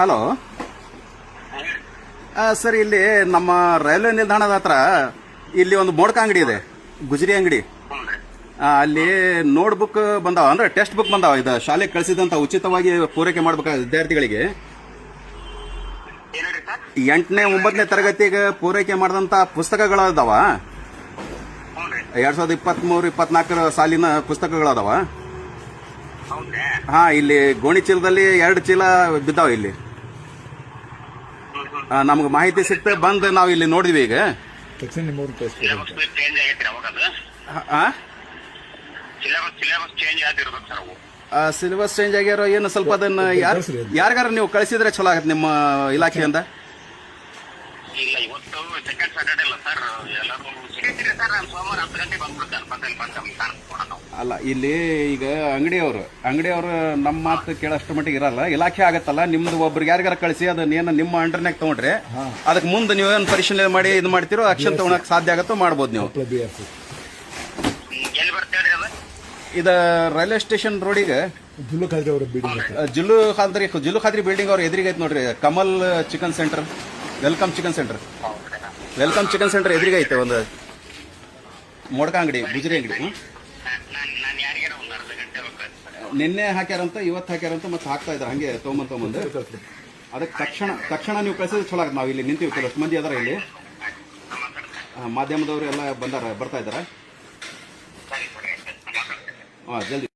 Hello sir, ಇಲ್ಲಿ ನಮ್ಮ railway ನಿಲ್ದಾಣದ ಹತ್ರ ಇಲ್ಲಿ ಒಂದು ಮೋಡ್ಕ ಅಂಗಡಿ ಇದೆ, ಗುಜರಿ ಅಂಗಡಿ. ಅಲ್ಲಿ ನೋಟ್ ಬುಕ್ ಬಂದಾವ, ಅಂದ್ರೆ ಟೆಕ್ಸ್ಟ್ ಬುಕ್ ಬಂದಾವ. ಇದು ಶಾಲೆಗೆ ಕಳಿಸಿದಂತ ಉಚಿತವಾಗಿ ಪೂರೈಕೆ ಮಾಡ್ಬೇಕಾದ ವಿದ್ಯಾರ್ಥಿಗಳಿಗೆ 8ನೇ 9ನೇ ತರಗತಿಗೆ ಪೂರೈಕೆ ಮಾಡಿದಂತ ಪುಸ್ತಕಗಳದಾವ. 2023-24 ಸಾಲಿನ ಪುಸ್ತಕಗಳದಾವ. ಹಾ, ಇಲ್ಲಿ ಗೋಣಿ ಚೀಲದಲ್ಲಿ 2 ಚೀಲ ಬಿದ್ದಾವ. ಇಲ್ಲಿ ನಮ್ಗೆ ಮಾಹಿತಿ ಸಿಕ್ತೆ, ಬಂದು ನಾವು ಇಲ್ಲಿ ನೋಡಿದ್ವಿ. ಈಗ ಸಿಲೆಬಸ್ ಚೇಂಜ್ ಆಗ್ಯಾರೋ ಏನು ಸ್ವಲ್ಪ ಅದನ್ನ ಯಾರಿಗಾರ ನೀವು ಕಳಿಸಿದ್ರೆ ಚಲೋ ಆಗತ್ತೆ ನಿಮ್ಮ ಇಲಾಖೆಯಿಂದ. ಇಲ್ಲ, ಇವತ್ತು ಸೆಕೆಂಡ್ ಸಾಟರ್ಡೆ ಅಲ್ಲ ಸರ್, ಎಲ್ಲರೂ ಸರ್, ನಾನು ಸೋಮವಾರ 10 ಗಂಟೆಗೆ ಬಂದ್ಬಿಡ್ತೇನೆ. ಅಲ್ಲ, ಇಲ್ಲಿ ಈಗ ಅಂಗಡಿಯವರು ನಮ್ಮ ಮಾತು ಕೇಳೋಷ್ಟು ಮಟ್ಟಿಗೆ ಇರಲ್ಲ. ಇಲಾಖೆ ಆಗತ್ತಲ್ಲ, ನಿಮ್ದು ಒಬ್ರಿಗೆ ಯಾರಿಗಾರ ಕಳಿಸಿ ಅದನ್ನ ನಿಮ್ಮ ಅಂಡರ್ನಾಗ ತಗೊಂಡ್ರೆ ಅದಕ್ಕೆ ಮುಂದೆ ನೀವೇನು ಪರಿಶೀಲನೆ ಮಾಡಿ ಇದು ಮಾಡ್ತಿರೋ ಆಕ್ಷನ್ ತಗೊಳಕ್ ಸಾಧ್ಯ ಆಗತ್ತೋ ಮಾಡ್ಬೋದು ನೀವು. ಎಲ್ಲಿ ಬರ್ತೇವ್ರಿ ಅದು? ಇದು ರೈಲ್ವೆ ಸ್ಟೇಷನ್ ರೋಡಿಗೆ ಜುಲ್ಲು ಖಾದ್ರಿ ಬಿಲ್ಡಿಂಗ್ ಅವ್ರ ಎದುರಿಗೆ ಐತೆ ನೋಡ್ರಿ. Kamal chicken centre, welcome chicken centre ಎದುರಿಗೆ ಐತೆ ಒಂದು ಮೋಡ್ಕ ಅಂಗಡಿ, ಗುಜರಿ ಅಂಗಡಿ. ನಿನ್ನೆ ಹಾಕ್ಯಾರಂತ, ಇವತ್ತು ಹಾಕ್ಯಾರಂತ, ಮತ್ತೆ ಹಾಕ್ತಾ ಇದಾರೆ ಹಂಗೆ ತೊಗೊಂಬಂದು. ಅದಕ್ಕೆ ತಕ್ಷಣ ನೀವು ಕಳಿಸಿದ್ರೆ ಚಲೋ ಆಗುತ್ತೆ. ನಾವು ಇಲ್ಲಿ ನಿಂತೀವಿ, ಕೆಲವಷ್ಟು ಮಂದಿ ಅದಾರ ಇಲ್ಲಿ, ಮಾಧ್ಯಮದವರು ಎಲ್ಲ ಬರ್ತಾ ಇದಾರೆ. ಜಲ್ದಿ